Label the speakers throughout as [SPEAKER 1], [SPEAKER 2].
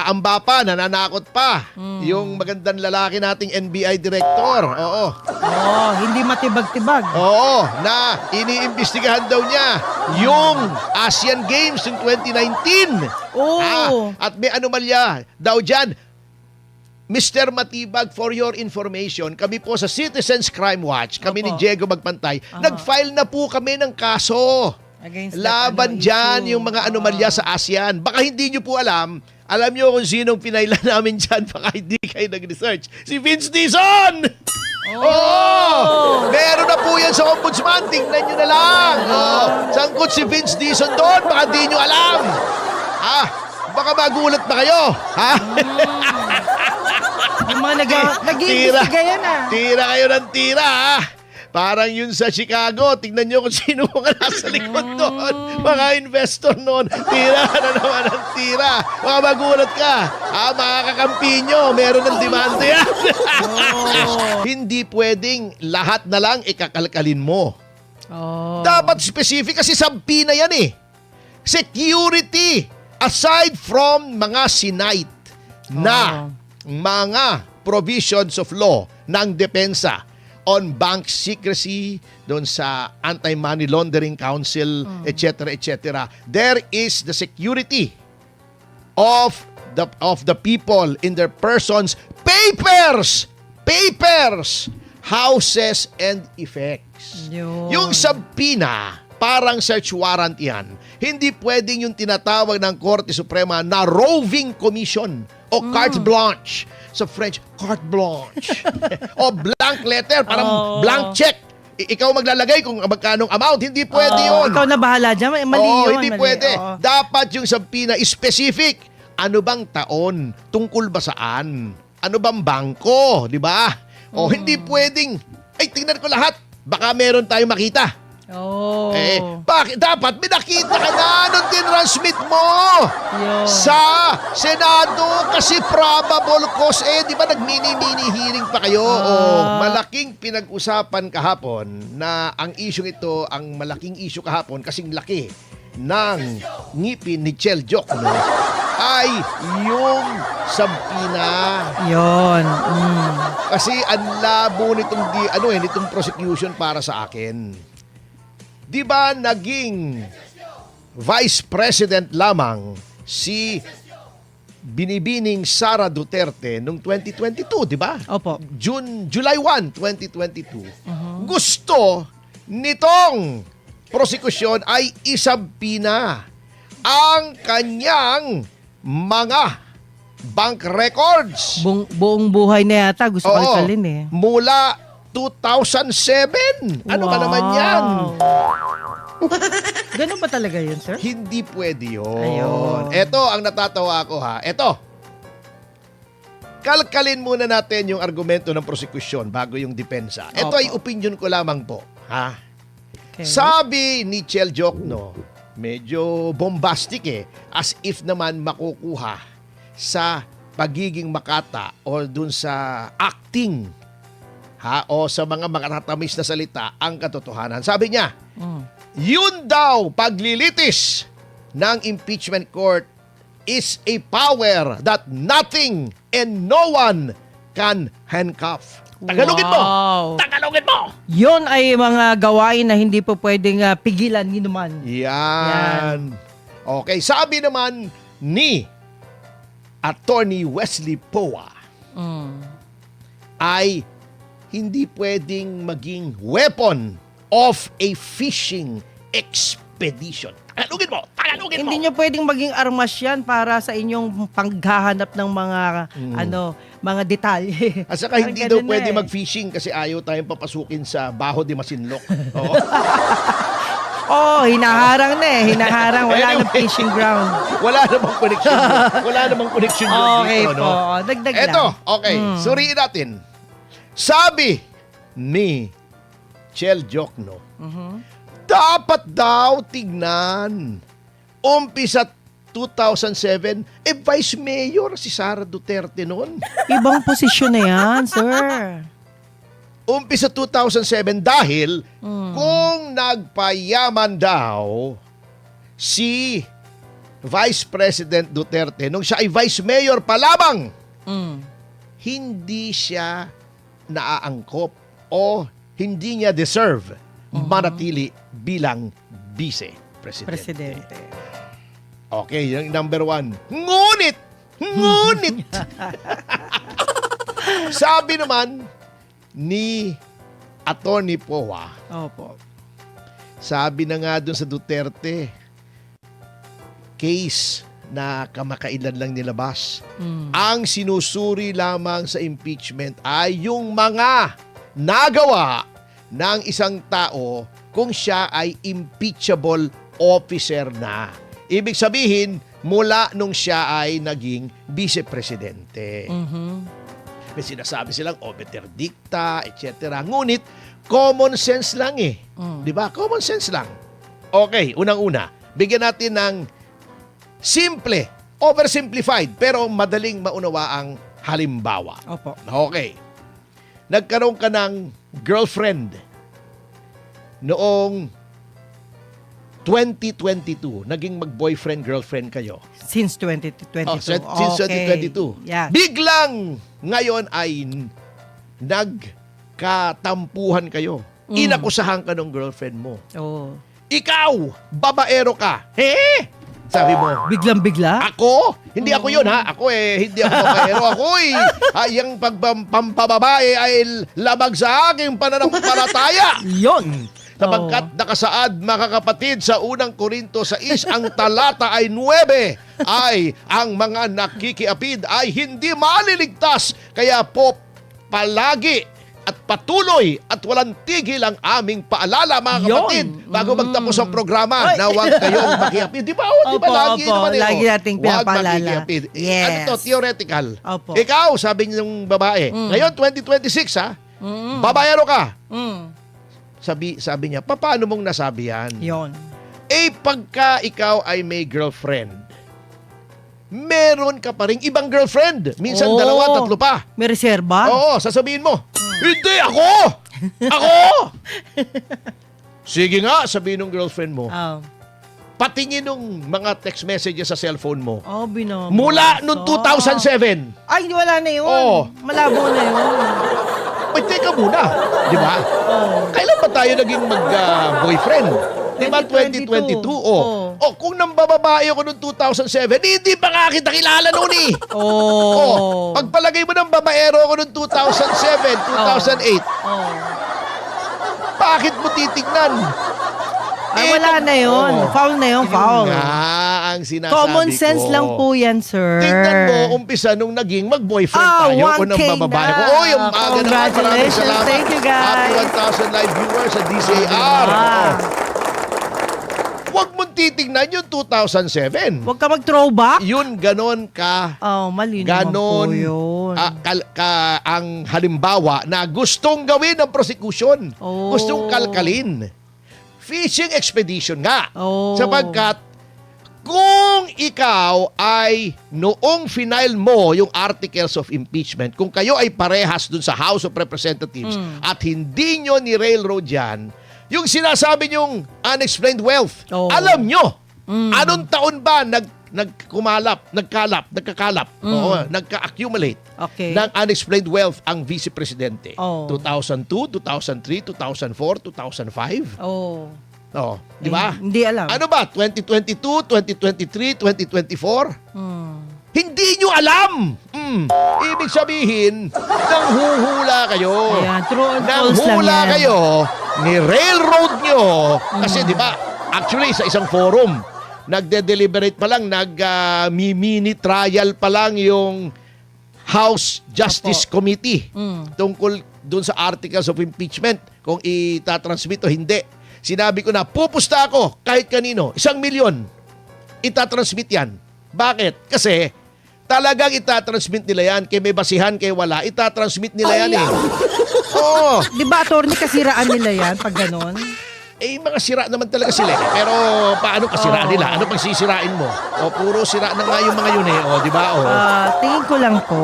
[SPEAKER 1] nag-aamba pa, nananakot pa. Yung magandang lalaki nating NBI director. Oo.
[SPEAKER 2] Hindi matibag-tibag.
[SPEAKER 1] Oo, na iniimbestigahan daw niya yung Asian Games ng 2019. At may anomalya daw dyan. Mr. Matibag, for your information, kami po sa Citizens Crime Watch, kami ni Diego Magpantay, nag-file na po kami ng kaso. Laban dyan yung mga anomalya sa ASEAN. Baka hindi nyo po alam nyo kung sinong pinailan namin dyan, baka hindi kayo nag-research. Si Vince Dizon! Meron na po yan sa ombudsman. Tingnan nyo na lang. Sangkot si Vince Dizon doon, baka hindi nyo alam. Baka magulat pa kayo.
[SPEAKER 2] Yung mga nag-iimbestiga yan
[SPEAKER 1] Tira kayo ng tira Parang yun sa Chicago. Tingnan nyo kung sino mga nasa likod doon. Mga investor noon. Tira na naman ang tira. Baka magulat ka. Mga kakampi nyo, meron ng demanda yan. Hindi pwedeng lahat na lang ikakalkalin mo. Dapat specific kasi sabpi na yan Security. Aside from mga sinight na mga provisions of law ng depensa on bank secrecy, doon sa Anti-Money Laundering Council, etc., etc. There is the security of the people in their persons, papers, houses, and effects. Yung subpoena, parang search warrant yan. Hindi pwedeng yung tinatawag ng Korte Suprema na roving commission o carte blanche. Sa French, carte blanche. O blank letter, parang blank check. Ikaw maglalagay kung magkanong amount. Hindi pwede yun.
[SPEAKER 2] Ikaw na bahala dyan. Mali yun.
[SPEAKER 1] Hindi pwede. Dapat yung subpoena specific. Ano bang taon? Tungkol ba saan? Ano bang bangko? Di ba? Hindi pwedeng, tingnan ko lahat. Baka meron tayong makita. Bakit? Dapat may nakita ka na nung tinransmit mo sa Senado kasi probable cause di ba nag-mini hearing pa kayo? Malaking pinag-usapan kahapon na ang isyong ito, ang malaking issue kahapon kasing laki ng ngipin ni Chel Jokno ay yung subpoena. Kasi ang labo nitong prosecution para sa akin. Di ba naging Vice President lamang si Binibining Sara Duterte noong 2022, di ba?
[SPEAKER 2] Opo.
[SPEAKER 1] July 1, 2022. Gusto nitong prosekusyon ay isabpina ang kanyang mga bank records.
[SPEAKER 2] Buong buhay na yata gusto kalkalin
[SPEAKER 1] Mula 2007. Ano ba naman yan?
[SPEAKER 2] Ganun ba talaga yun, sir?
[SPEAKER 1] Hindi pwede yun.
[SPEAKER 2] Ayun.
[SPEAKER 1] Ito ang natatawa ko Ito. Kalkalin muna natin yung argumento ng prosekusyon bago yung depensa. Ito ay opinion ko lamang po.
[SPEAKER 2] Okay.
[SPEAKER 1] Sabi ni Chel Jokno, medyo bombastic as if naman makukuha sa pagiging makata o dun sa acting o sa mga makatatamis na salita ang katotohanan. Sabi niya, yun daw paglilitis ng impeachment court is a power that nothing and no one can handcuff. Tagalogin mo! Tagalogin mo!
[SPEAKER 2] Yun ay mga gawain na hindi po pwedeng pigilan ni naman.
[SPEAKER 1] Yan. Okay, sabi naman ni Attorney Wesley Poa ay hindi pwedeng maging weapon of a fishing expedition. Tagalogin mo! Tagalogin mo!
[SPEAKER 2] Hindi nyo pwedeng maging armas yan para sa inyong paghahanap ng mga mga detalye.
[SPEAKER 1] At saka hindi daw pwede mag-fishing kasi ayaw tayong papasukin sa Baho de Masinloc.
[SPEAKER 2] Hinaharang na hinaharang. Wala nang fishing ground.
[SPEAKER 1] Wala namang connection. Wala namang connection
[SPEAKER 2] dito.
[SPEAKER 1] No?
[SPEAKER 2] Dagdag lang.
[SPEAKER 1] Eto, okay. Suriin natin. Sabi ni Chel Jokno, dapat daw tignan. Umpisa 2007, Vice Mayor si Sara Duterte noon.
[SPEAKER 2] Ibang posisyon na yan, sir.
[SPEAKER 1] Umpisa 2007 dahil kung nagpayaman daw si Vice President Duterte, nung siya ay Vice Mayor pa lamang,
[SPEAKER 2] Mm.
[SPEAKER 1] hindi siya naaangkop o hindi niya deserve manatili bilang Vice Presidente.
[SPEAKER 2] Presidente.
[SPEAKER 1] Okay, yung number 1. Ngunit! Sabi naman ni Atty. Poa,
[SPEAKER 2] Opo.
[SPEAKER 1] sabi na nga dun sa Duterte, case na kamakailan lang nilabas.
[SPEAKER 2] Mm.
[SPEAKER 1] Ang sinusuri lamang sa impeachment ay yung mga nagawa ng isang tao kung siya ay impeachable officer na. Ibig sabihin, mula nung siya ay naging vice-presidente.
[SPEAKER 2] Mhm.
[SPEAKER 1] May sinasabi silang obiterdicta, etc. Ngunit, common sense lang eh.
[SPEAKER 2] Mm.
[SPEAKER 1] Di ba? Common sense lang. Okay, unang-una, bigyan natin ng simple, oversimplified, pero madaling maunawaang halimbawa.
[SPEAKER 2] Opo.
[SPEAKER 1] Okay. Nagkaroon ka ng girlfriend noong 2022. Naging mag-boyfriend-girlfriend kayo.
[SPEAKER 2] Since 2022.
[SPEAKER 1] Oh, since
[SPEAKER 2] Okay.
[SPEAKER 1] 2022.
[SPEAKER 2] Yeah.
[SPEAKER 1] Biglang ngayon ay nagkatampuhan kayo. Inakusahan ka ng girlfriend mo.
[SPEAKER 2] Oh.
[SPEAKER 1] Ikaw, babaero ka. Sabi mo,
[SPEAKER 2] Biglang-bigla?
[SPEAKER 1] ako? Hindi ako yun ha. Ako hindi ako babaero. Ako yung pampababae ay labag sa aking pananampalataya.
[SPEAKER 2] Yon.
[SPEAKER 1] Sapagkat nakasaad, mga kapatid, sa unang Korinto 6, ang talata ay 9, ay ang mga nakikiapid ay hindi maliligtas. Kaya po, palagi at patuloy at walang tigil ang aming paalala, mga kapatid, bago magtapos ang programa, na huwag kayong makiapid. Di ba? Di ba?
[SPEAKER 2] Opo,
[SPEAKER 1] Lagi
[SPEAKER 2] opo.
[SPEAKER 1] naman
[SPEAKER 2] Lagi nating
[SPEAKER 1] huwag
[SPEAKER 2] pinapaalala.
[SPEAKER 1] makikiapid.
[SPEAKER 2] Yes.
[SPEAKER 1] Ano to? Theoretical.
[SPEAKER 2] Opo.
[SPEAKER 1] Ikaw, sabi niyong babae, ngayon 2026 ha, babayero ka.
[SPEAKER 2] Mm.
[SPEAKER 1] Sabi niya, paano mong nasabi yan?
[SPEAKER 2] Yon.
[SPEAKER 1] Pagka ikaw ay may girlfriend, meron ka pa rin ibang girlfriend. Minsan
[SPEAKER 2] Oh.
[SPEAKER 1] dalawa, tatlo pa.
[SPEAKER 2] May reserba?
[SPEAKER 1] Oo, sasabihin mo, hindi, ako! Ako! Sige nga, sabihin ng girlfriend mo,
[SPEAKER 2] Oh.
[SPEAKER 1] patingin nung mga text messages sa cellphone mo.
[SPEAKER 2] Oh, binomasa.
[SPEAKER 1] Mula noong 2007.
[SPEAKER 2] Ay, wala na yun.
[SPEAKER 1] Oo.
[SPEAKER 2] Malabo na yun.
[SPEAKER 1] Ay, teka muna. Di ba?
[SPEAKER 2] Oh.
[SPEAKER 1] Kailan ba tayo naging mag-boyfriend? Di ba 2022?
[SPEAKER 2] 2022.
[SPEAKER 1] Oh, kung nang bababae ako noong 2007, hindi pa nga kita kilala noon eh.
[SPEAKER 2] Oh.
[SPEAKER 1] Pagpalagay mo ng babaero ako noong 2007, 2008,
[SPEAKER 2] Oh.
[SPEAKER 1] bakit mo titignan?
[SPEAKER 2] Ay, wala na yun.
[SPEAKER 1] Oo.
[SPEAKER 2] Foul na yun, foul.
[SPEAKER 1] Yun nga ang sinasabi
[SPEAKER 2] Common
[SPEAKER 1] ko.
[SPEAKER 2] sense lang po yan, sir.
[SPEAKER 1] Tingnan mo, umpisa nung naging mag-boyfriend tayo o
[SPEAKER 2] 1K
[SPEAKER 1] nang bababae ko.
[SPEAKER 2] na.
[SPEAKER 1] Oh, yung aga naman. Maraming
[SPEAKER 2] Congratulations.
[SPEAKER 1] salamat.
[SPEAKER 2] Thank you, guys.
[SPEAKER 1] Happy 1,000 live viewers sa DCAR.
[SPEAKER 2] Ah.
[SPEAKER 1] Huwag mong titignan yung 2007.
[SPEAKER 2] Huwag ka mag-throwback.
[SPEAKER 1] Yun, ganon ka.
[SPEAKER 2] Oh, mali naman
[SPEAKER 1] Ganon
[SPEAKER 2] po yun.
[SPEAKER 1] ang halimbawa na gustong gawin ng prosecution.
[SPEAKER 2] Oh.
[SPEAKER 1] Gustong kalkalin. Fishing expedition nga.
[SPEAKER 2] Oh.
[SPEAKER 1] Sapagkat kung ikaw ay noong final mo yung articles of impeachment, kung kayo ay parehas dun sa House of Representatives at hindi nyo ni railroad yan, yung sinasabi nyong unexplained wealth,
[SPEAKER 2] Oh.
[SPEAKER 1] alam nyo, anong taon ba nagkakalap, nagka-accumulate
[SPEAKER 2] Okay.
[SPEAKER 1] ng unexplained wealth ang Vice Presidente?
[SPEAKER 2] Oh.
[SPEAKER 1] 2002, 2003, 2004, 2005?
[SPEAKER 2] Oh.
[SPEAKER 1] Oh, di ba?
[SPEAKER 2] Hindi alam.
[SPEAKER 1] Ano ba? 2022, 2023, 2024?
[SPEAKER 2] Hmm.
[SPEAKER 1] Hindi nyo alam! Ibig sabihin, nanghuhula kayo.
[SPEAKER 2] Ayan, true and false lang
[SPEAKER 1] Nanghula
[SPEAKER 2] yan.
[SPEAKER 1] kayo ni railroad nyo. Kasi di ba, actually sa isang forum, nagde-deliberate pa lang, mini trial pa lang yung House Justice Committee tungkol dun sa articles of impeachment kung itatransmit o hindi. Sinabi ko na, pupusta ako kahit kanino, 1 milyon. Itatransmit yan. Bakit? Kasi talagang itatransmit nila yan. Kaya may basihan, kaya wala. Itatransmit nila yan eh. Oo.
[SPEAKER 2] Di ba, attorney, kasiraan nila yan pag ganon?
[SPEAKER 1] Mga sira naman talaga sila eh. Pero paano kasiraan nila? Ano pag sisirain mo? O puro sira na nga yung mga yun eh. O, di ba? O.
[SPEAKER 2] Tingin ko lang po.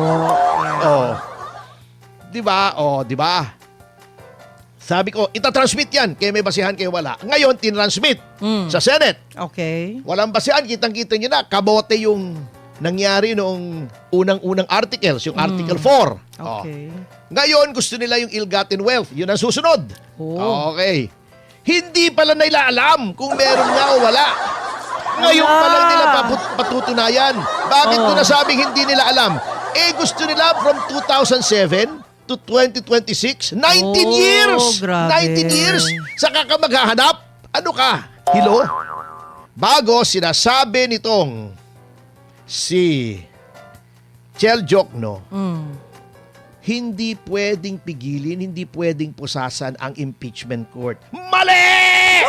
[SPEAKER 1] O. Di ba? O, di ba? Sabi ko, itatransmit yan. Kaya may basihan, kaya wala. Ngayon, tinransmit sa Senate.
[SPEAKER 2] Okay.
[SPEAKER 1] Walang basihan. Kitang-kita nyo na. Kabote yung nangyari noong unang-unang articles, yung Article 4.
[SPEAKER 2] Okay.
[SPEAKER 1] Ngayon, gusto nila yung ill-gotten wealth. Yun ang susunod.
[SPEAKER 2] Oh.
[SPEAKER 1] Okay. Hindi pala nila alam kung meron nga o wala. Ngayon pa lang nila patutunayan. Bakit ko nasabing hindi nila alam? Gusto nila from 2007 to 2026, 19 years!
[SPEAKER 2] Grabe.
[SPEAKER 1] 19 years! Saka ka maghahanap? Ano ka? Hilo? Bago sinasabi nitong si Chel Jokno, hindi pwedeng pigilin, hindi pwedeng pusasan ang impeachment court. Mali!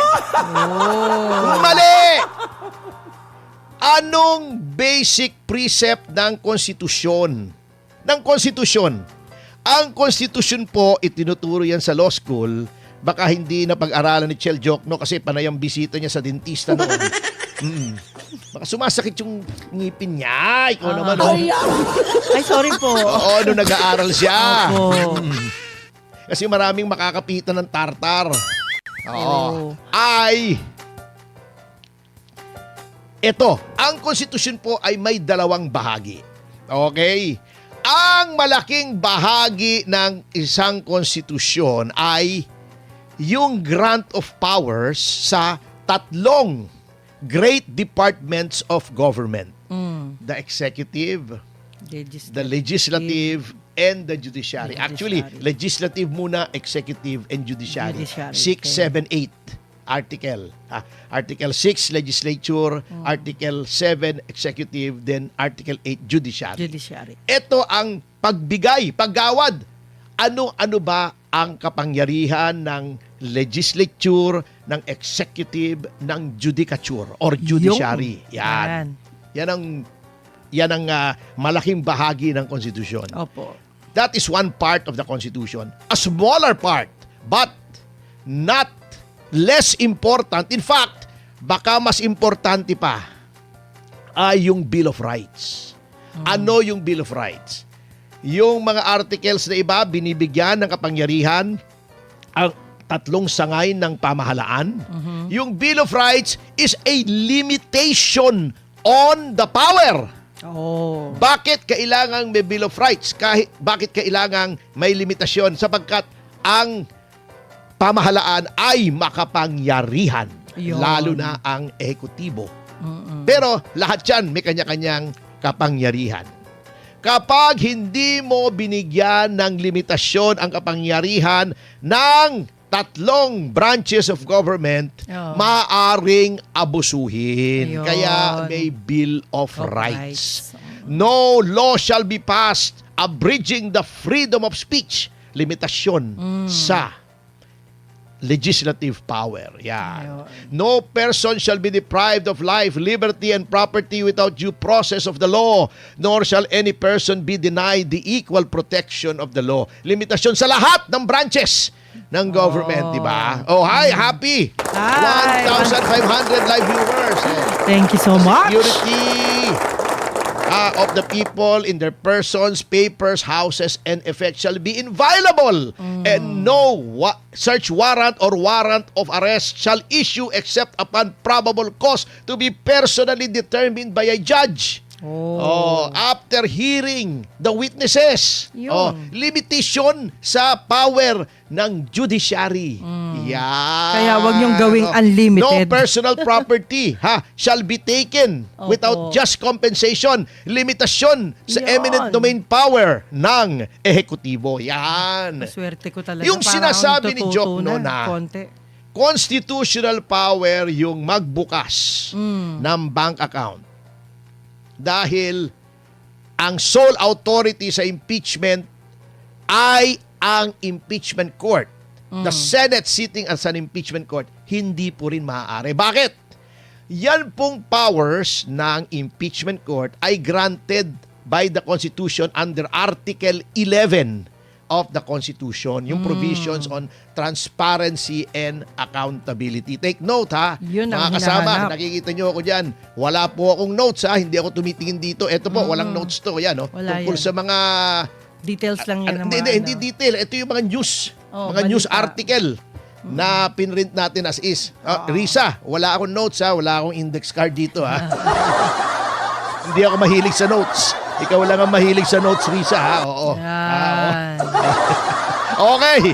[SPEAKER 1] Mali! Anong basic precept ng konstitusyon? Ng konstitusyon. Ang konstitusyon po, itinuturo yan sa law school. Baka hindi na pag-aralan ni Chel Jokno kasi panay ang bisita niya sa dentista noon. Baka sumasakit yung ngipin niya. Ikaw naman.
[SPEAKER 2] Ay, sorry po.
[SPEAKER 1] Oo, nung nag-aaral siya.
[SPEAKER 2] Opo.
[SPEAKER 1] Kasi maraming makakapitan ng tartar. Oo.
[SPEAKER 2] Oh.
[SPEAKER 1] Ito, ang konstitusyon po ay may dalawang bahagi. Okay? Ang malaking bahagi ng isang konstitusyon ay yung grant of powers sa tatlong great departments of government. The executive, the legislative, and the judiciary. Actually, legislative muna, executive, and judiciary. 6, 7, 8 article. Article 6, legislature. Article 7, executive. Then Article 8, judiciary. Ito ang pagbigay, paggawad. Ano ba ang kapangyarihan ng legislature, ng executive, ng judicature or judiciary? Yan. Yan ang malaking bahagi ng konstitusyon.
[SPEAKER 2] Opo.
[SPEAKER 1] That is one part of the Constitution. A smaller part, but not less important. In fact, baka mas importante pa ay yung Bill of Rights. Ano yung Bill of Rights? Yung mga articles na iba, binibigyan ng kapangyarihan ang tatlong sangay ng pamahalaan. Yung Bill of Rights is a limitation on the power.
[SPEAKER 2] Oh.
[SPEAKER 1] Bakit kailangang may Bill of Rights? Bakit kailangang may limitasyon? Sapagkat ang pamahalaan ay makapangyarihan.
[SPEAKER 2] Yun.
[SPEAKER 1] Lalo na ang ehekutibo. Pero lahat yan may kanya-kanyang kapangyarihan. Kapag hindi mo binigyan ng limitasyon ang kapangyarihan ng tatlong branches of government, maaring abusuhin.
[SPEAKER 2] Ayun.
[SPEAKER 1] Kaya may Bill of Rights. No law shall be passed abridging the freedom of speech. Limitasyon sa legislative power. Yan. No person shall be deprived of life, liberty, and property without due process of the law, nor shall any person be denied the equal protection of the law. Limitasyon sa lahat ng branches ng government, di ba? Oh, hi, happy!
[SPEAKER 2] Hi.
[SPEAKER 1] 1,500 live viewers.
[SPEAKER 2] Thank you so much.
[SPEAKER 1] Security of the people in their persons, papers, houses, and effects shall be inviolable, and no search warrant or warrant of arrest shall issue except upon probable cause to be personally determined by a judge. After hearing the witnesses. Limitation sa power ng judiciary. Yan.
[SPEAKER 2] Kaya wag niyong gawing unlimited.
[SPEAKER 1] No personal property shall be taken without just compensation. Limitasyon sa eminent domain power ng ehekutibo. Yan.
[SPEAKER 2] Swerte ko talaga.
[SPEAKER 1] Yung sinasabi ni Jokno na constitutional power yung magbukas ng bank account. Dahil ang sole authority sa impeachment ay ang impeachment court. The Senate sitting as an impeachment court, hindi po rin maaari. Bakit? Yan pong powers ng impeachment court ay granted by the Constitution under Article 11 of the Constitution, yung provisions on transparency and accountability. Take note
[SPEAKER 2] Yun
[SPEAKER 1] mga
[SPEAKER 2] ang
[SPEAKER 1] kasama,
[SPEAKER 2] hinahanap.
[SPEAKER 1] nakikita nyo ako dyan. Wala po akong notes hindi ako tumitingin dito. Ito po, walang notes to. Yan,
[SPEAKER 2] Wala
[SPEAKER 1] tungkol
[SPEAKER 2] yan.
[SPEAKER 1] sa mga
[SPEAKER 2] Details lang yan. ng mga
[SPEAKER 1] Hindi detail. Ito yung mga news.
[SPEAKER 2] Oh,
[SPEAKER 1] mga news
[SPEAKER 2] balita.
[SPEAKER 1] article na pinrint natin as is. Risa, wala akong notes ha. Wala akong index card dito ha. Hindi ako mahilig sa notes. Ikaw lang ang mahilig sa notes, Risa ha. Oo.
[SPEAKER 2] Yan.
[SPEAKER 1] Okay.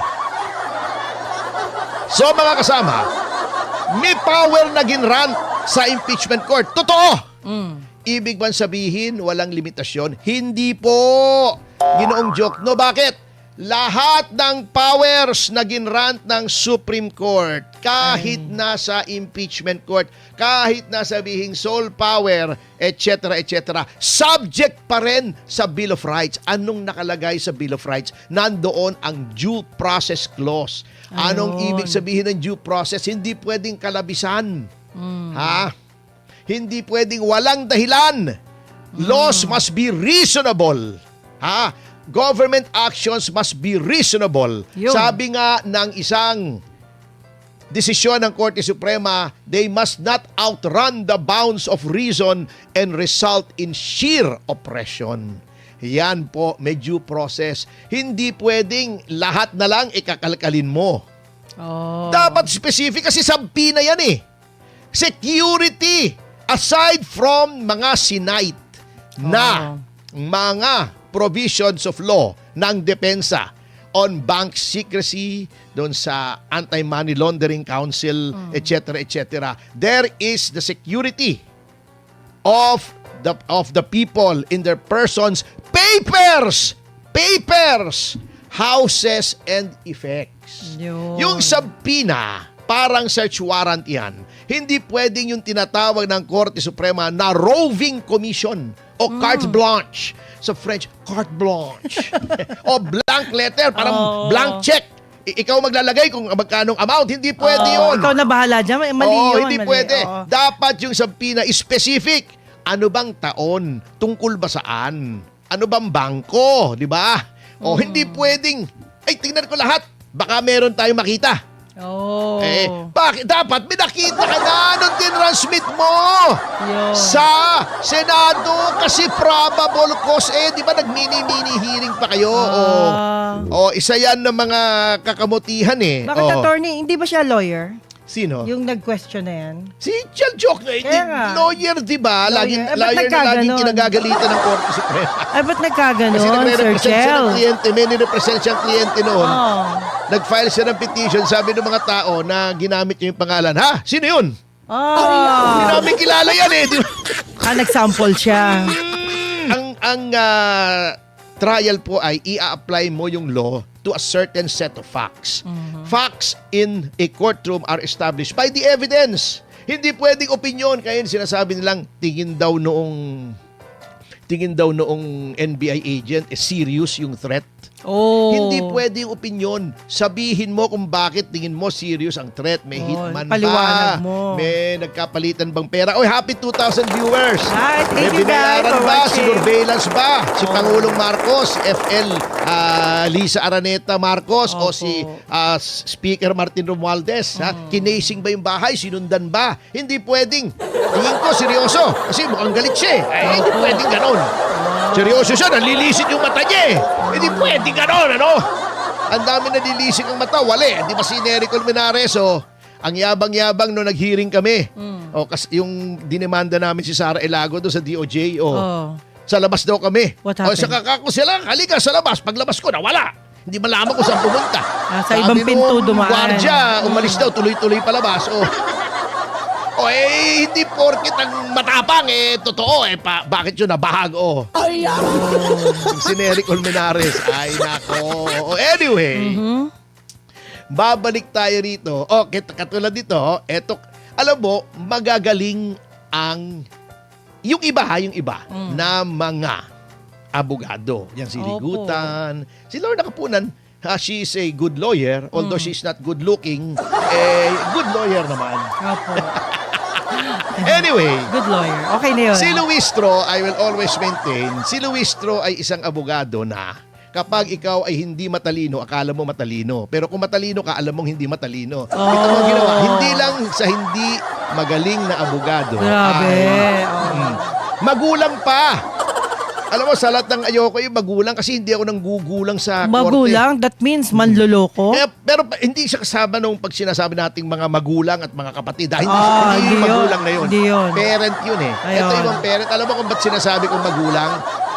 [SPEAKER 1] So mga kasama, may power na ginrant sa impeachment court. Totoo! Ibig bang sabihin walang limitasyon? Hindi po. Ginoong joke. No, bakit? Lahat ng powers na ginrant ng Supreme Court, kahit nasa impeachment court, kahit nasabihing sole power, etc., etc., subject pa rin sa Bill of Rights. Anong nakalagay sa Bill of Rights? Nandoon ang due process clause. Anong
[SPEAKER 2] Ayun.
[SPEAKER 1] ibig sabihin ng due process? Hindi pwedeng kalabisan. Ha? Hindi pwedeng walang dahilan. Laws must be reasonable. Ha? Government actions must be reasonable.
[SPEAKER 2] Yun.
[SPEAKER 1] Sabi nga ng isang desisyon ng Korte Suprema, they must not outrun the bounds of reason and result in sheer oppression. Yan po, may due process. Hindi pwedeng lahat na lang ikakalkalin mo.
[SPEAKER 2] Oh.
[SPEAKER 1] Dapat specific kasi sabi na yan eh. Security aside from mga sinight na mga provisions of law ng depensa on bank secrecy, doon sa Anti-Money Laundering Council, etc., etc. There is the security of the people in their persons, papers, houses, and effects.
[SPEAKER 2] Yun.
[SPEAKER 1] Yung subpoena, parang search warrant yan. Hindi pwedeng yung tinatawag ng Korte Suprema na roving commission o carte blanche. Sa French, carte blanche. O blank letter, parang blank check. Ikaw maglalagay kung magkanong amount. Hindi pwede yun.
[SPEAKER 2] Ikaw na bahala dyan. Mali
[SPEAKER 1] Oo,
[SPEAKER 2] yun.
[SPEAKER 1] hindi
[SPEAKER 2] mali.
[SPEAKER 1] pwede.
[SPEAKER 2] Oo.
[SPEAKER 1] Dapat yung subpoena specific. Ano bang taon? Tungkol ba saan? Ano bang bangko? Di ba? O hindi pwedeng, ay tingnan ko lahat. Baka meron tayong makita.
[SPEAKER 2] Oh.
[SPEAKER 1] Bakit? Dapat may nakita ka na nung tinransmit mo
[SPEAKER 2] Yun.
[SPEAKER 1] sa Senado kasi probable cause. Di ba nag-mini-mini hearing pa kayo? Isa yan ng mga kakamutihan eh.
[SPEAKER 2] Bakit attorney? Hindi ba siya lawyer?
[SPEAKER 1] Sino?
[SPEAKER 2] Yung nag-question na yan?
[SPEAKER 1] Si Chal Joke na
[SPEAKER 2] Kaya nga.
[SPEAKER 1] lawyer, di ba? Laging
[SPEAKER 2] Lawyer.
[SPEAKER 1] lawyer
[SPEAKER 2] Ba't
[SPEAKER 1] na laging
[SPEAKER 2] nagkaganon?
[SPEAKER 1] kinagagalitan ng Korte Suprema.
[SPEAKER 2] Ay, ba't nagkaganon,
[SPEAKER 1] Kasi
[SPEAKER 2] Sir
[SPEAKER 1] nagre-represent siya
[SPEAKER 2] Chel?
[SPEAKER 1] ng kliyente. May nirepresent siyang kliyente noon.
[SPEAKER 2] Oh.
[SPEAKER 1] Nag-file siya ng petition. Sabi ng mga tao na ginamit niya yung pangalan. Ha? Sino yun? Hindi namin kilala yan eh. Di ba?
[SPEAKER 2] Nag-sample siya.
[SPEAKER 1] ang trial po ay i-apply mo yung law to a certain set of facts. Facts in a courtroom are established by the evidence. Hindi pwedeng opinion. Kaya sinasabi nilang tingin daw noong NBI agent serious yung threat.
[SPEAKER 2] Oh.
[SPEAKER 1] Hindi pwedeng opinion. Sabihin mo kung bakit tingin mo serious ang threat. May hitman ba?
[SPEAKER 2] paliwanag mo.
[SPEAKER 1] May nagkapalitan bang pera? Oy, happy 2,000 viewers.
[SPEAKER 2] Hi,
[SPEAKER 1] May
[SPEAKER 2] thank you guys
[SPEAKER 1] binayaran
[SPEAKER 2] for
[SPEAKER 1] ba?
[SPEAKER 2] watching.
[SPEAKER 1] Surveillance ba? Si Pangulong Marcos, FL Lisa Araneta Marcos o
[SPEAKER 2] Opo.
[SPEAKER 1] si Speaker Martin Romualdez. Kinasing ba yung bahay? Sinundan ba? Hindi pwedeng. Tingin ko seryoso. Kasi mukhang galit siya eh. Hindi pwedeng ganon. Seryoso siya, nalilisik yung mata niya eh. Hindi pwedeng ganon, ano? Ang dami nalilisik ang mata, wala eh. Di ba si Nery Colmenares, ang yabang-yabang no nag-hearing kami. Kasi yung dinemanda namin si Sara Elago doon sa DOJ, sa labas daw kami.
[SPEAKER 2] What happened?
[SPEAKER 1] Sa kakako sila, halika sa labas. Paglabas ko, nawala. Hindi malaman kung saan pumunta.
[SPEAKER 2] Sa ibang pinto dumaan.
[SPEAKER 1] Guardia, umalis daw, tuloy-tuloy palabas. Hindi porkit ang matapang, totoo, bakit yun nabahag, Si Nery Colmenares, ay nako. Anyway, babalik tayo rito. Katulad dito, alam mo, magagaling yung iba na mga abogado. Yan si
[SPEAKER 2] Opo.
[SPEAKER 1] Ligutan. Si Lorna Kapunan, she's a good lawyer, although she's not good looking, good lawyer naman.
[SPEAKER 2] Opo.
[SPEAKER 1] Anyway,
[SPEAKER 2] Good lawyer. Okay na yun.
[SPEAKER 1] si Luistro, I will always maintain, si Luistro ay isang abogado na kapag ikaw ay hindi matalino, akala mo matalino. Pero kung matalino ka, alam mong hindi matalino. Ito ang ginawa. Hindi lang sa hindi magaling na abogado.
[SPEAKER 2] Grabe.
[SPEAKER 1] Magulang pa Alam mo, sa lahat ng ayoko yung magulang kasi hindi ako nanggugulang sa korte.
[SPEAKER 2] Magulang, that means manloloko?
[SPEAKER 1] Pero hindi siya kasama nung pag sinasabi nating mga magulang at mga kapatid. Dahil
[SPEAKER 2] Ah,
[SPEAKER 1] hindi
[SPEAKER 2] hindi
[SPEAKER 1] yung
[SPEAKER 2] yun.
[SPEAKER 1] magulang na yun.
[SPEAKER 2] Hindi yun.
[SPEAKER 1] Parent yun eh.
[SPEAKER 2] Ayun.
[SPEAKER 1] Ito yung parent. Alam mo kung ba't sinasabi kong magulang?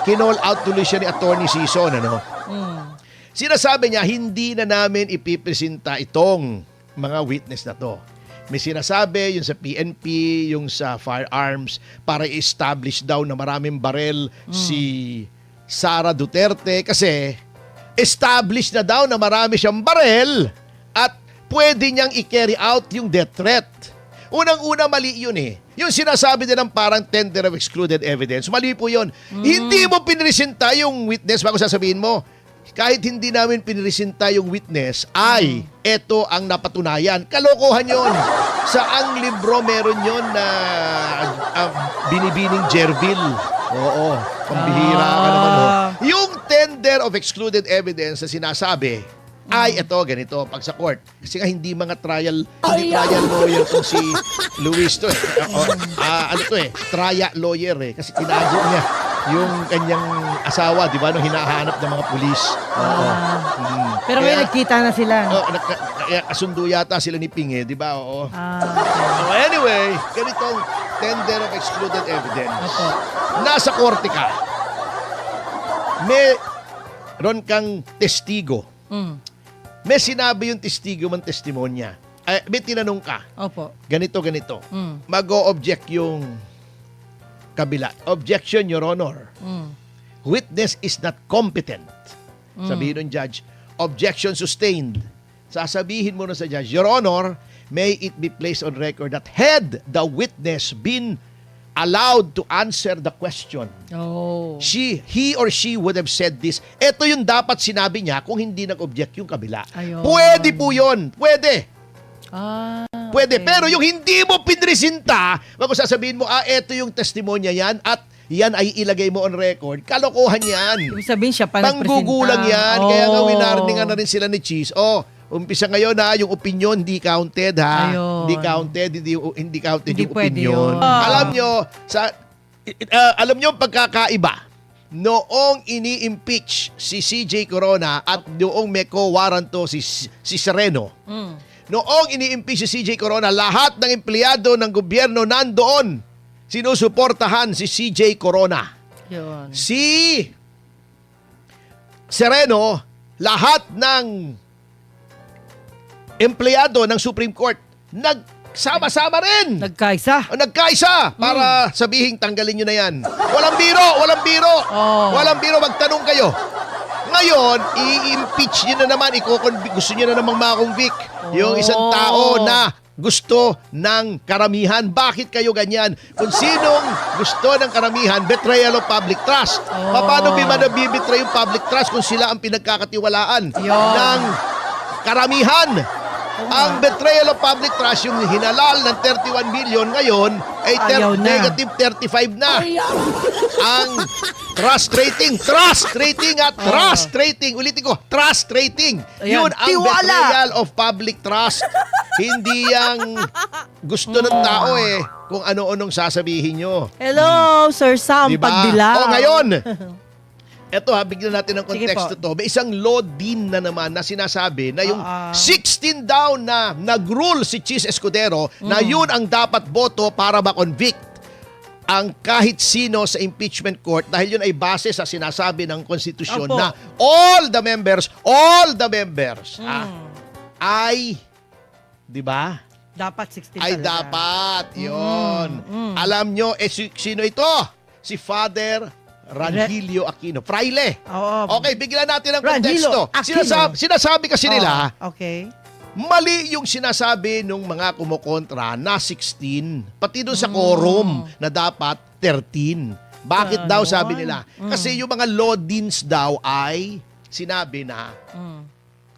[SPEAKER 1] Kinall out tuloy siya ni Attorney Sison. Ano?
[SPEAKER 2] Mm.
[SPEAKER 1] Sinasabi niya, hindi na namin ipipresenta itong mga witness na to. May sinasabi yung sa PNP, yung sa firearms, para i-establish daw na maraming barel si Sara Duterte kasi establish na daw na marami siyang barel at pwede niyang i-carry out yung death threat. Unang-una, mali yun eh. Yung sinasabi din ng parang tender of excluded evidence, mali po yun. Hindi mo pinresenta yung witness bago sasabihin mo, kahit hindi namin pinresenta yung witness, ay, eto ang napatunayan. Kalokohan yon. Sa ang libro meron yon na binibining Jerville. Oo, pambihira ka naman. Oh. Yung tender of excluded evidence na sinasabi, ay, eto, ganito, pag sa court. Kasi nga hindi mga trial lawyer tong si Luis to eh. Ano to eh, trial lawyer eh. Kasi tinago niya yung kanyang asawa, di ba, nung hinahanap ng mga pulis. Oo.
[SPEAKER 2] Pero ngayon nagkita na sila.
[SPEAKER 1] Kaya kasundo yata sila ni Ping eh, di ba? Oo.
[SPEAKER 2] Okay.
[SPEAKER 1] So anyway, ganitong tender of excluded evidence.
[SPEAKER 2] Opo.
[SPEAKER 1] Nasa korte ka. Meron kang testigo.
[SPEAKER 2] Mm.
[SPEAKER 1] May sinabi yung testigo man testimonya. May tinanong ka,
[SPEAKER 2] Opo.
[SPEAKER 1] ganito.
[SPEAKER 2] Mm.
[SPEAKER 1] Mag-o-object yung kabila. Objection, Your Honor.
[SPEAKER 2] Mm.
[SPEAKER 1] Witness is not competent. Sabihin ng judge, objection sustained. Sasabihin mo na sa judge, Your Honor, may it be placed on record that had the witness been allowed to answer the question,
[SPEAKER 2] Oh.
[SPEAKER 1] he or she would have said this. Ito yung dapat sinabi niya kung hindi nag-object yung kabila.
[SPEAKER 2] Ayun.
[SPEAKER 1] Pwede po yun. Pwede. Pwede.
[SPEAKER 2] Okay.
[SPEAKER 1] Pero yung hindi mo pinresinta, bago sasabihin mo, ito yung testimonya yan at yan ay ilagay mo on record, kalokohan yan.
[SPEAKER 2] Ibig sabihin siya pa nagpresenta.
[SPEAKER 1] Panggugulang yan. Kaya nga
[SPEAKER 2] Oh.
[SPEAKER 1] winarningan na rin sila ni Cheese. Umpisa ngayon yung opinion hindi counted ha.
[SPEAKER 2] Ayun.
[SPEAKER 1] Hindi counted
[SPEAKER 2] Hindi
[SPEAKER 1] yung
[SPEAKER 2] pwede
[SPEAKER 1] opinion.
[SPEAKER 2] yun.
[SPEAKER 1] Alam nyo, alam nyo ang pagkakaiba. Noong ini-impeach si CJ Corona at noong may co-warranto si Sereno. Noong ini-impeach si CJ Corona, lahat ng empleyado ng gobyerno nandoon. Sinusuportahan si CJ Corona.
[SPEAKER 2] Yun.
[SPEAKER 1] Si Sereno, lahat ng empleyado ng Supreme Court nagsama-sama rin. Nagkaisa para sabihin tanggalin nyo na yan. Walang biro.
[SPEAKER 2] Oh.
[SPEAKER 1] Walang biro, magtanong kayo. Ngayon, i-impeach nyo na naman, gusto nyo na namang makonvict yung isang tao na gusto ng karamihan. Bakit kayo ganyan? Kung sinong gusto ng karamihan, betrayal of public trust. Paano nabibitray yung public trust kung sila ang pinagkakatiwalaan ng karamihan? Ang betrayal of public trust, yung hinalal ng 31 million, ngayon ay negative 35 na. Ang trust rating, ulitin ko, trust rating.
[SPEAKER 2] Ayan,
[SPEAKER 1] Yun ang
[SPEAKER 2] tiwala.
[SPEAKER 1] betrayal of public trust. Hindi yang gusto ng tao kung ano-anong sasabihin nyo.
[SPEAKER 2] Hello, Sir Sam
[SPEAKER 1] Diba?
[SPEAKER 2] Pagdilaw.
[SPEAKER 1] Ngayon, eto bigyan natin ng
[SPEAKER 2] Sige
[SPEAKER 1] konteksto to. May isang law din na naman na sinasabi na yung 16 daw na nag-rule si Cheese Escudero na yun ang dapat boto para ma-convict ang kahit sino sa impeachment court dahil yun ay base sa sinasabi ng konstitusyon
[SPEAKER 2] Opo.
[SPEAKER 1] na all the members ay, di ba?
[SPEAKER 2] Dapat 16
[SPEAKER 1] Ay
[SPEAKER 2] talaga.
[SPEAKER 1] dapat, yun. Alam nyo, sino ito? Si Father Ranhilio Aquino. Fraile.
[SPEAKER 2] Oo.
[SPEAKER 1] Okay, bigyan natin ng
[SPEAKER 2] Ranhilio
[SPEAKER 1] konteksto.
[SPEAKER 2] Aquino.
[SPEAKER 1] Sinasabi kasi nila,
[SPEAKER 2] Okay.
[SPEAKER 1] mali yung sinasabi ng mga kumukontra na 16, pati doon sa quorum na dapat 13. Bakit daw sabi nila? Kasi yung mga law deans daw ay sinabi na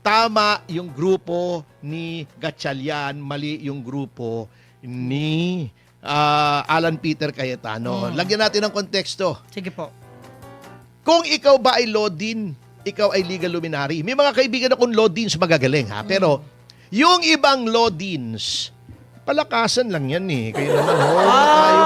[SPEAKER 1] tama yung grupo ni Gatchalian, mali yung grupo ni Alan Peter Cayetano. Lagyan natin ng konteksto.
[SPEAKER 2] Sige po.
[SPEAKER 1] Kung ikaw ba ay law dean, ikaw ay legal luminary. May mga kaibigan akong law deans magagaling ha, pero yung ibang law deans, palakasan lang yan eh. Kayo naman, huwag na tayong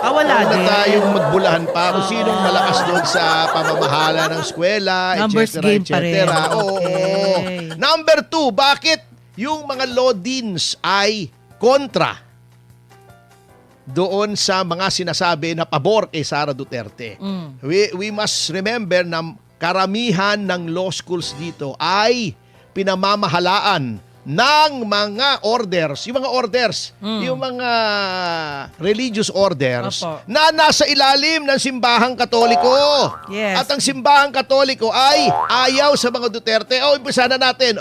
[SPEAKER 2] wala
[SPEAKER 1] huwag na
[SPEAKER 2] din.
[SPEAKER 1] tayong magbulahan pa kung sinong malakas doon sa pamamahala ng eskwela,
[SPEAKER 2] Numbers
[SPEAKER 1] etc.
[SPEAKER 2] game pa rin.
[SPEAKER 1] Oo.
[SPEAKER 2] Okay.
[SPEAKER 1] Number 2, bakit yung mga Lodins ay kontra doon sa mga sinasabi na pabor kay Sara Duterte? We must remember na karamihan ng law schools dito ay pinamamahalaan ng mga orders, yung mga religious orders
[SPEAKER 2] Opo.
[SPEAKER 1] na nasa ilalim ng simbahang Katoliko.
[SPEAKER 2] Yes.
[SPEAKER 1] At ang simbahang Katoliko ay ayaw sa mga Duterte. Umpisa na natin.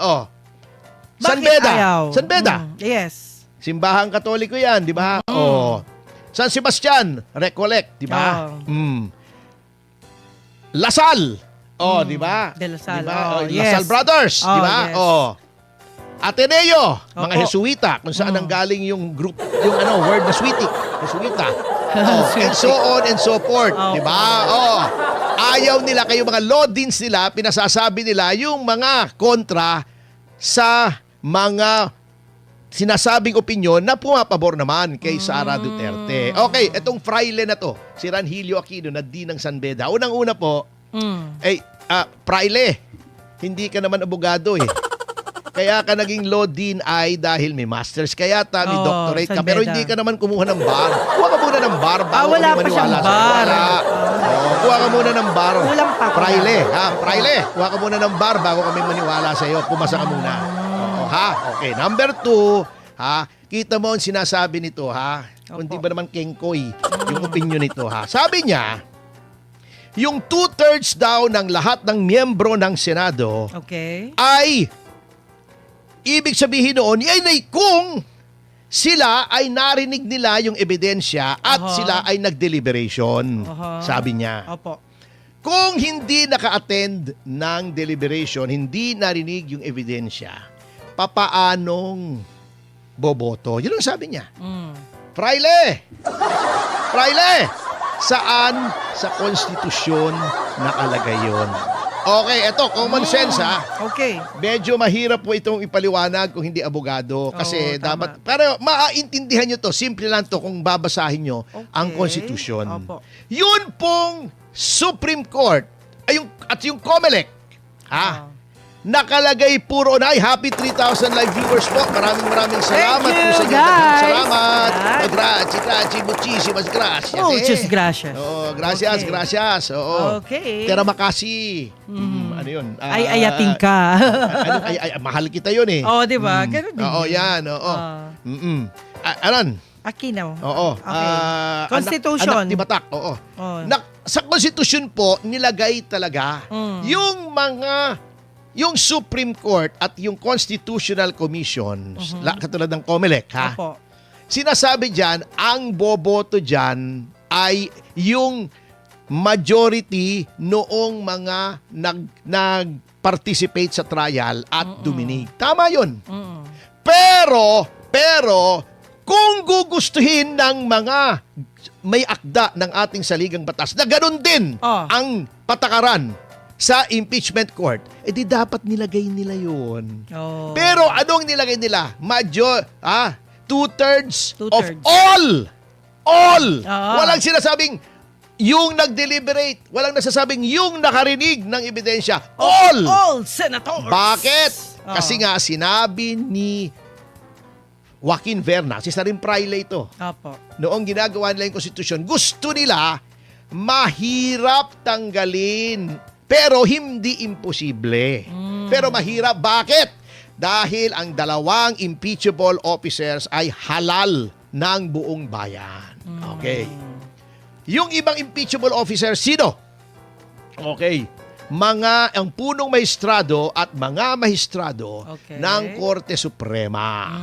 [SPEAKER 1] San
[SPEAKER 2] Bakit
[SPEAKER 1] Beda.
[SPEAKER 2] ayaw?
[SPEAKER 1] San Beda.
[SPEAKER 2] Yes.
[SPEAKER 1] Simbahang Katoliko yan, di ba? San Sebastian, Recollect, di ba? Lasal. Di ba?
[SPEAKER 2] De La Salle.
[SPEAKER 1] Diba?
[SPEAKER 2] Yes.
[SPEAKER 1] Lasal Brothers, di ba?
[SPEAKER 2] Yes.
[SPEAKER 1] Ateneo, mga
[SPEAKER 2] Opo.
[SPEAKER 1] Jesuita, kung saan ang galing yung group, yung word na sweetie, Jesuita. And so on and so forth, di ba? Ayaw nila kayo mga Lodins nila, pinasasabi nila yung mga kontra sa mga sinasabing opinyon na pumapabor naman kay Sara Duterte. Okay, etong fraile na to, si Ranhilio Aquino na di ng San Beda. Unang-una po, fraile, hindi ka naman abogado eh. Kaya ka naging law dean ay dahil may masters kaya may doctorate ka.
[SPEAKER 2] San
[SPEAKER 1] Pero
[SPEAKER 2] Beda.
[SPEAKER 1] hindi ka naman kumuha ng bar. Kuha ka muna ng bar bago
[SPEAKER 2] wala
[SPEAKER 1] kami
[SPEAKER 2] pa siyang
[SPEAKER 1] maniwala
[SPEAKER 2] bar.
[SPEAKER 1] Wala. Kuha ka muna ng bar.
[SPEAKER 2] Kulang pa.
[SPEAKER 1] Fraile, Fraile. Kuha ka muna ng bar bago kami maniwala sa iyo. Pumasa ka muna. Okay. Number 2, kita mo ang sinasabi nito, Hindi ba naman kengkoy yung opinion nito, Sabi niya, yung 2/3 daw ng lahat ng miyembro ng Senado
[SPEAKER 2] Okay.
[SPEAKER 1] ay ibig sabihin noon, ay kung sila ay narinig nila yung ebidensya at sila ay nag-deliberation. Sabi niya.
[SPEAKER 2] Opo.
[SPEAKER 1] Kung hindi naka-attend ng deliberation, hindi narinig yung ebidensya, papaanong boboto? Yun ang sabi niya. Fraile! Fraile! Saan sa konstitusyon nakalagay yun? Okay, eto, common sense
[SPEAKER 2] Okay.
[SPEAKER 1] Medyo mahirap po itong ipaliwanag kung hindi abogado kasi
[SPEAKER 2] tama.
[SPEAKER 1] dapat, pero maaintindihan nyo to, simple lang to kung babasahin nyo ang konstitusyon.
[SPEAKER 2] Opo.
[SPEAKER 1] Yun pong Supreme Court at yung COMELEC, nakalagay puro na. Happy 3,000 live viewers po. Maraming salamat
[SPEAKER 2] Thank
[SPEAKER 1] po
[SPEAKER 2] you,
[SPEAKER 1] sa inyo.
[SPEAKER 2] guys.
[SPEAKER 1] Salamat.
[SPEAKER 2] Yan.
[SPEAKER 1] Grazie, muchísimas gracias.
[SPEAKER 2] Muchas gracias.
[SPEAKER 1] Gracias,
[SPEAKER 2] Okay.
[SPEAKER 1] gracias. Oo.
[SPEAKER 2] Okay.
[SPEAKER 1] Tera makasi. Ano yun?
[SPEAKER 2] Ay, ayating ka.
[SPEAKER 1] Mahal kita yun eh.
[SPEAKER 2] Di ba? Ganun din.
[SPEAKER 1] Oo, yan. Oo. Anon?
[SPEAKER 2] Aquino.
[SPEAKER 1] Oo.
[SPEAKER 2] Okay. Constitution.
[SPEAKER 1] Anak ni Batak. Oo.
[SPEAKER 2] Oh.
[SPEAKER 1] Sa Constitution po, nilagay talaga yung Supreme Court at yung Constitutional Commission, katulad ng COMELEC,
[SPEAKER 2] Opo.
[SPEAKER 1] sinasabi dyan, ang boboto dyan ay yung majority noong mga nag-participate sa trial at duminig. Tama yun. Pero, kung gugustuhin ng mga may akda ng ating saligang batas na ganun din ang patakaran sa impeachment court, di dapat nilagay nila yun. Pero anong nilagay nila? 2/3 of all. Walang sinasabing yung nag-deliberate. Walang nasasabing yung nakarinig ng ebidensya.
[SPEAKER 2] All senators.
[SPEAKER 1] Bakit? Kasi nga sinabi ni Joaquin Verna, si Sarin Fraile ito,
[SPEAKER 2] Opo.
[SPEAKER 1] noong ginagawa nila yung konstitusyon, gusto nila mahirap tanggalin. Pero hindi imposible. Pero mahirap. Bakit? Dahil ang dalawang impeachable officers ay halal ng buong bayan. Okay. Yung ibang impeachable officers, sino? Okay. Ang punong maestrado at mga maestrado ng Korte Suprema.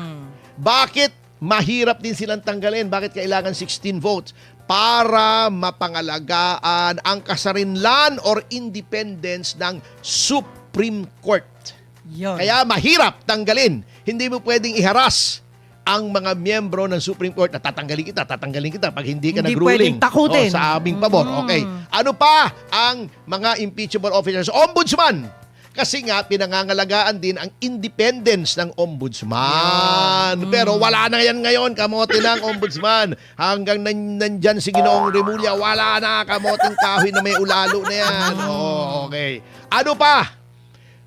[SPEAKER 1] Bakit mahirap din silang tanggalin? Bakit kailangan 16 votes? Para mapangalagaan ang kasarinlan or independence ng Supreme Court.
[SPEAKER 2] Yun.
[SPEAKER 1] Kaya mahirap tanggalin. Hindi mo pwedeng iharas ang mga miyembro ng Supreme Court na tatanggalin kita pag hindi ka
[SPEAKER 2] Hindi
[SPEAKER 1] nag-ruling
[SPEAKER 2] pwedeng takutin.
[SPEAKER 1] sa aming pabor. Okay. Ano pa ang mga impeachable officers? Ombudsman. Kasi nga, pinangangalagaan din ang independence ng ombudsman. Pero wala na yan ngayon, kamote ng ombudsman. Hanggang nandyan si Ginoong Remulla, wala na, kamoting kahoy na may ulalo na yan. Okay. Ano pa?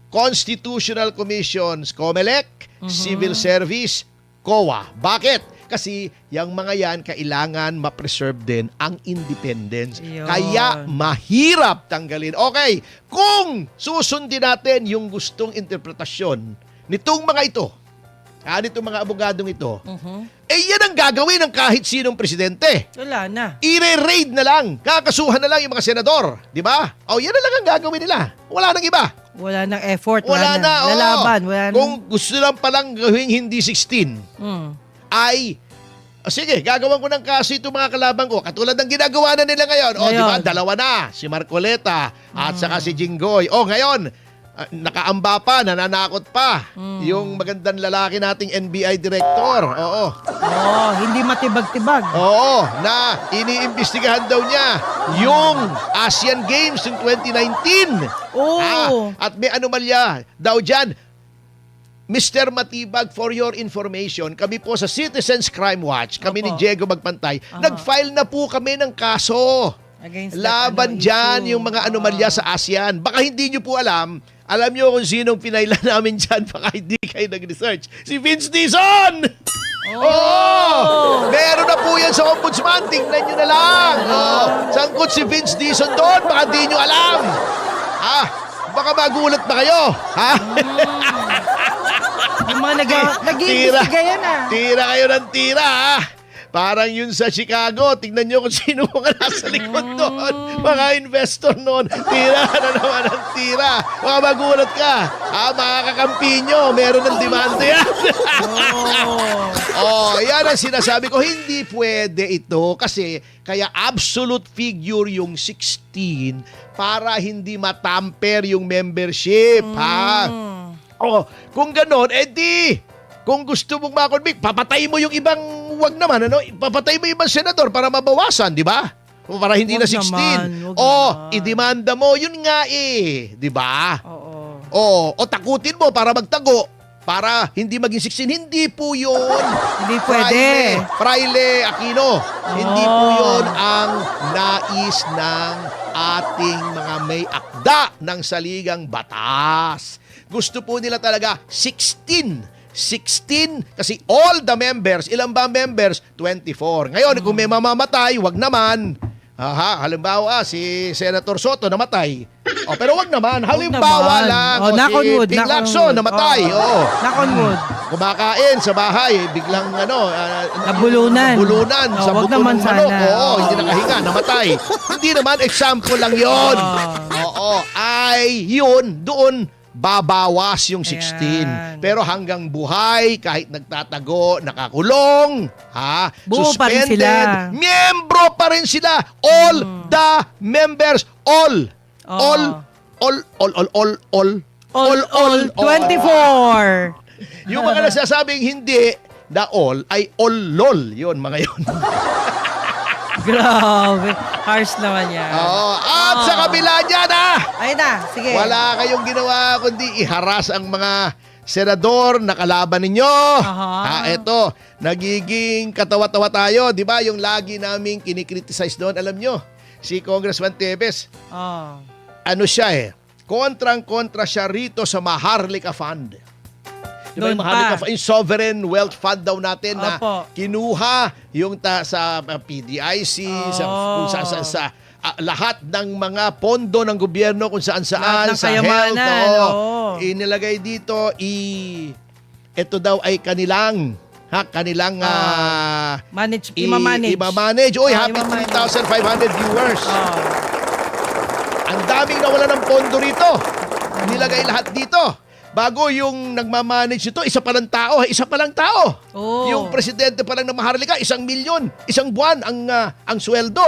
[SPEAKER 1] Constitutional Commissions, COMELEC, Civil Service, COA. Bakit? Kasi yung mga yan, kailangan ma-preserve din ang independence.
[SPEAKER 2] Yun.
[SPEAKER 1] Kaya mahirap tanggalin. Okay, kung susundin natin yung gustong interpretasyon nitong mga ito, nitong mga abogadong ito, yan ang gagawin ng kahit sinong presidente.
[SPEAKER 2] Wala na.
[SPEAKER 1] I-raid na lang, kakasuhan na lang yung mga senador. Di ba? Yan na lang ang gagawin nila. Wala nang iba.
[SPEAKER 2] Wala nang effort.
[SPEAKER 1] Wala na. Oo.
[SPEAKER 2] Lalaban. Wala na.
[SPEAKER 1] Kung gusto lang palang gawing hindi 16, ay, sige, gagawan ko ng kaso itong mga kalaban ko. Katulad ng ginagawa na nila ngayon. Di ba? Dalawa na. Si Marcoleta at saka si Jinggoy. Ngayon, nakaamba pa, nananakot pa. Yung magandang lalaki nating NBI director.
[SPEAKER 2] Hindi matibag-tibag.
[SPEAKER 1] Na iniimbestigahan daw niya yung Asian Games ng 2019. At may anomalya daw dyan. Mr. Matibag, for your information, kami po sa Citizens Crime Watch, kami ni Diego Magpantay, nag-file na po kami ng kaso. Laban dyan yung mga anomalya sa ASEAN. Baka hindi nyo po alam nyo kung sinong pinailan namin dyan, baka hindi kayo nag-research. Si Vince Dizon! Meron na po yan sa ombudsman, tingnan nyo na lang. Sangkot si Vince Dizon doon, baka hindi nyo alam. Baka magulat pa kayo.
[SPEAKER 2] Yung mga nag-iimbestiga yan
[SPEAKER 1] Tira kayo ng tira, Parang yun sa Chicago. Tingnan nyo kung sino mga nasa likod doon. Mga investor noon. Tira na naman ang tira. Baka magulat ka. Makakakampi nyo. Meron ng demanda yan. Yan ang sinasabi ko. Hindi pwede ito. Kasi kaya absolute figure yung 16 para hindi matamper yung membership. Kung ganon, kung gusto mong makonvict, papatay mo yung ibang, wag naman, papatay mo yung ibang senador para mabawasan, di ba? Para hindi na 16. Idemanda mo, yun nga di ba? Takutin mo para magtago, para hindi maging 16. Hindi po yun.
[SPEAKER 2] Hindi pwede.
[SPEAKER 1] Fraile Aquino, hindi po yun ang nais ng ating mga may akda ng saligang batas. Gusto po nila talaga 16 kasi all the members, ilan ba members? 24. Ngayon, kung may mamamatay, wag naman. Halimbawa, si Senator Soto namatay. Pero wag naman. Halimbawa lang. Si Ping Lacson namatay.
[SPEAKER 2] Knock on wood.
[SPEAKER 1] Kumakain sa bahay, biglang
[SPEAKER 2] nabulunan
[SPEAKER 1] sa
[SPEAKER 2] wag
[SPEAKER 1] buto
[SPEAKER 2] naman
[SPEAKER 1] ng manok.
[SPEAKER 2] sana.
[SPEAKER 1] Hindi nakahinga, namatay. Hindi naman, example lang yon. Yun, doon babawas yung 16. Pero hanggang buhay, kahit nagtatago, nakakulong,
[SPEAKER 2] buo pa rin
[SPEAKER 1] suspended,
[SPEAKER 2] sila.
[SPEAKER 1] miyembro pa rin sila. All the members, all
[SPEAKER 2] 24.
[SPEAKER 1] Yung mga nagsasabing hindi, the all, ay all lol. Yun, mga yun.
[SPEAKER 2] Grabe. Harsh naman yan.
[SPEAKER 1] At sa kabila niyan,
[SPEAKER 2] Ayun na, sige.
[SPEAKER 1] wala kayong ginawa kundi iharas ang mga senador na kalaban ninyo. Eto, nagiging katawa-tawa tayo. Di ba yung lagi naming kinikriticize doon? Alam nyo, si Congressman Tevez, siya kontrang-kontra siya rito sa Maharlika Fund. Diba yung Maharlika Fund, yung Sovereign Wealth Fund daw natin na kinuha yung sa PDIC, sa lahat ng mga pondo ng gobyerno kung saan-saan, sa health. Inilagay dito, ito daw ay kanilang i-manage. Happy 3,500 viewers. Ang daming nawala ng pondo rito. Nilagay lahat dito. Bago yung nagmamanage ito, isa pa lang tao. Yung presidente pa lang ng Maharlika, 1 milyon, isang buwan ang sweldo.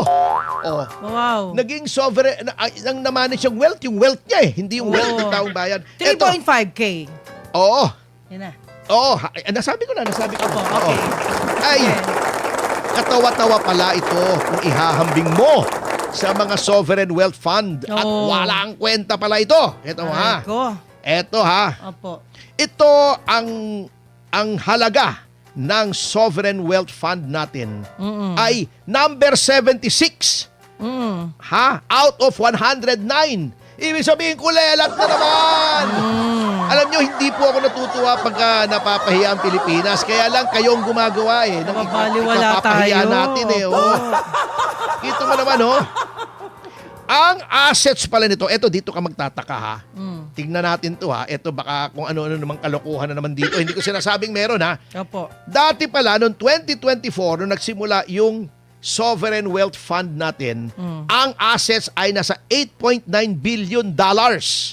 [SPEAKER 2] Wow.
[SPEAKER 1] Naging sovereign, ang namanage yung wealth niya hindi yung wealth ng taong bayan.
[SPEAKER 2] 3.5K. Yan na.
[SPEAKER 1] Nasabi ko.
[SPEAKER 2] Okay.
[SPEAKER 1] Ay, katawa-tawa pala ito kung ihahambing mo sa mga sovereign wealth fund at walang kwenta pala ito. Ito Eto ha.
[SPEAKER 2] Opo.
[SPEAKER 1] Ito ang halaga ng sovereign wealth fund natin ay number 76. Ha? Out of 109. Ibig sabihin, kulelat na naman. Alam nyo, hindi po ako natutuwa pagka napapahiya ang Pilipinas. Kaya lang kayong gumagawa eh.
[SPEAKER 2] Nababaliwala
[SPEAKER 1] Ipapahiya
[SPEAKER 2] tayo.
[SPEAKER 1] natin eh.
[SPEAKER 2] Opo.
[SPEAKER 1] Oh. Ito mo naman, oh. Ang assets pala nito, eto dito ka magtataka ha. Tingnan natin to ha. Eto baka kung ano-ano namang kalokohan na naman dito. Hindi ko sinasabing meron ha.
[SPEAKER 2] Opo.
[SPEAKER 1] Dati pala, noong 2024, nung nagsimula yung sovereign wealth fund natin, ang assets ay nasa $8.9 billion.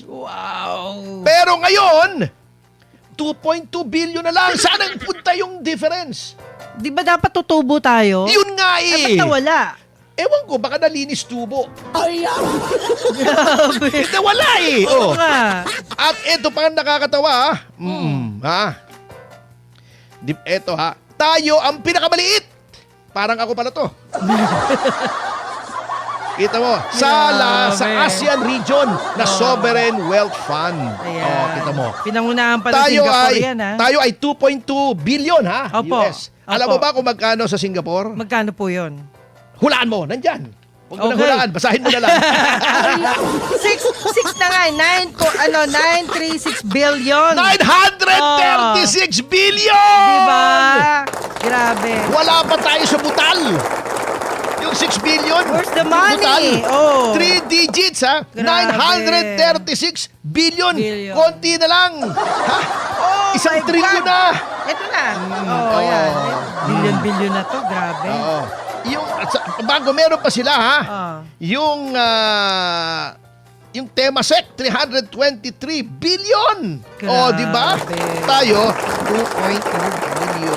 [SPEAKER 2] Wow.
[SPEAKER 1] Pero ngayon, 2.2 billion na lang. Saan ang punta yung difference?
[SPEAKER 2] Di ba dapat tutubo tayo?
[SPEAKER 1] Yun nga
[SPEAKER 2] Eh,
[SPEAKER 1] eh.
[SPEAKER 2] ba't nawala?
[SPEAKER 1] Ewan ko, baka nalinis tubo.
[SPEAKER 2] Grabe.
[SPEAKER 1] Nawala eh.
[SPEAKER 2] Oo
[SPEAKER 1] Oh.
[SPEAKER 2] nga.
[SPEAKER 1] At ito pa ang nakakatawa ha. Ha? Ito ha. Tayo ang pinakamaliit. Parang ako pala to. Kita mo, sa ASEAN region na sovereign wealth fund.
[SPEAKER 2] Ayan.
[SPEAKER 1] Oh, kita mo.
[SPEAKER 2] Pinangunahan pa ng Singapore yan, ha?
[SPEAKER 1] Tayo ay 2.2 billion ha,
[SPEAKER 2] Opo.
[SPEAKER 1] US. Alam mo
[SPEAKER 2] Opo.
[SPEAKER 1] ba kung magkano sa Singapore?
[SPEAKER 2] Magkano po yun?
[SPEAKER 1] Hulaan mo, nandyan. Huwag mo na
[SPEAKER 2] Okay.
[SPEAKER 1] hulaan, basahin mo na lang.
[SPEAKER 2] 6 na nga, 936 billion.
[SPEAKER 1] 936 billion!
[SPEAKER 2] Diba? Grabe.
[SPEAKER 1] Wala pa tayo sa butal. Yung 6 billion.
[SPEAKER 2] Where's the
[SPEAKER 1] yung
[SPEAKER 2] money?
[SPEAKER 1] butal.
[SPEAKER 2] Oh.
[SPEAKER 1] 3 digits ha.
[SPEAKER 2] Grabe.
[SPEAKER 1] 936 billion.
[SPEAKER 2] Billion.
[SPEAKER 1] Konti na lang. Ha?
[SPEAKER 2] Oh
[SPEAKER 1] Isang
[SPEAKER 2] my
[SPEAKER 1] trilyon
[SPEAKER 2] God.
[SPEAKER 1] na.
[SPEAKER 2] Ito na.
[SPEAKER 1] oh.
[SPEAKER 2] Yan. Billion na to. Grabe.
[SPEAKER 1] Oo. Bago meron pa sila ha.
[SPEAKER 2] Oh.
[SPEAKER 1] Yung Temasek 323 billion. Oh, di ba?
[SPEAKER 2] Grabe.
[SPEAKER 1] Tayo 2.2 billion.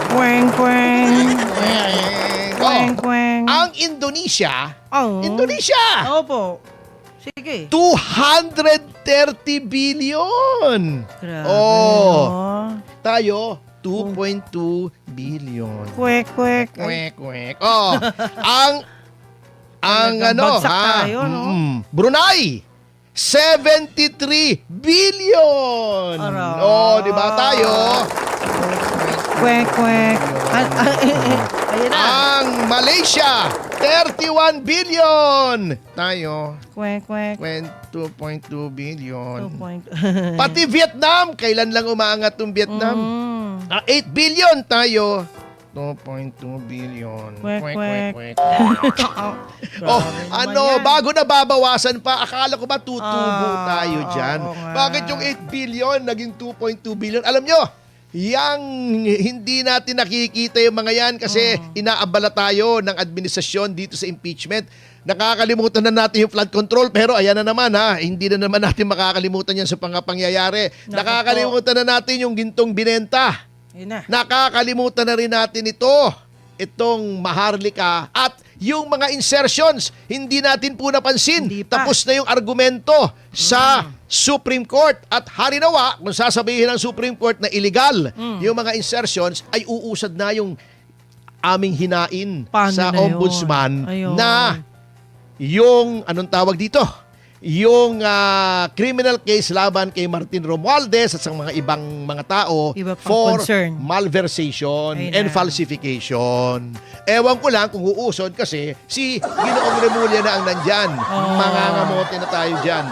[SPEAKER 2] Kweng, kweng.
[SPEAKER 1] Oh,
[SPEAKER 2] Kweng, kweng.
[SPEAKER 1] ang Indonesia,
[SPEAKER 2] Oh.
[SPEAKER 1] Indonesia,
[SPEAKER 2] Opo. Sige.
[SPEAKER 1] 230 billion.
[SPEAKER 2] Grabe.
[SPEAKER 1] Oh.
[SPEAKER 2] no?
[SPEAKER 1] Tayo 2.2 billion.
[SPEAKER 2] Kwek, kwek.
[SPEAKER 1] Kwek, kwek. Oh, ang
[SPEAKER 2] Talagang
[SPEAKER 1] ano
[SPEAKER 2] bagsak
[SPEAKER 1] ha?
[SPEAKER 2] tayo, no?
[SPEAKER 1] Brunei 73 billion.
[SPEAKER 2] Ara.
[SPEAKER 1] Oh, di ba tayo?
[SPEAKER 2] Kwek, kwek. Ayun na.
[SPEAKER 1] Ang Malaysia 31 billion. Tayo
[SPEAKER 2] Kwek, kwek.
[SPEAKER 1] 2.2 billion.
[SPEAKER 2] 2
[SPEAKER 1] Pati Vietnam, kailan lang umaangat yung Vietnam? 8 billion tayo. 2.2 billion.
[SPEAKER 2] Kwek, kwek.
[SPEAKER 1] Oh, ano, bago na babawasan pa, akala ko ba tutubo tayo dyan?
[SPEAKER 2] oo nga.
[SPEAKER 1] Bakit yung 8 billion naging 2.2 billion? Alam nyo, yang hindi natin nakikita yung mga yan kasi inaabala tayo ng administrasyon dito sa impeachment. Nakakalimutan na natin yung flood control pero ayan na naman ha, hindi na naman natin makakalimutan yan sa pangyayari.
[SPEAKER 2] Naku po.
[SPEAKER 1] Nakakalimutan na natin yung gintong binenta.
[SPEAKER 2] Ayun na.
[SPEAKER 1] Nakakalimutan na rin natin itong Maharlika at yung mga insertions, hindi natin po napansin.
[SPEAKER 2] Hindi pa.
[SPEAKER 1] Tapos na yung argumento sa Supreme Court at harinawa, kung sasabihin ng Supreme Court na illegal yung mga insertions, ay uusad na yung aming hinain
[SPEAKER 2] Paano
[SPEAKER 1] sa
[SPEAKER 2] na yun?
[SPEAKER 1] ombudsman
[SPEAKER 2] Ayun.
[SPEAKER 1] na yung, anong tawag dito? Yung criminal case laban kay Martin Romualdez at sa mga ibang mga tao
[SPEAKER 2] Iba pang
[SPEAKER 1] for
[SPEAKER 2] concern.
[SPEAKER 1] malversation
[SPEAKER 2] Ayun
[SPEAKER 1] and
[SPEAKER 2] na.
[SPEAKER 1] falsification. Ewan ko lang kung uusod kasi si Ginoong Remulla na ang nandyan.
[SPEAKER 2] Oh.
[SPEAKER 1] Mangangamote na tayo dyan.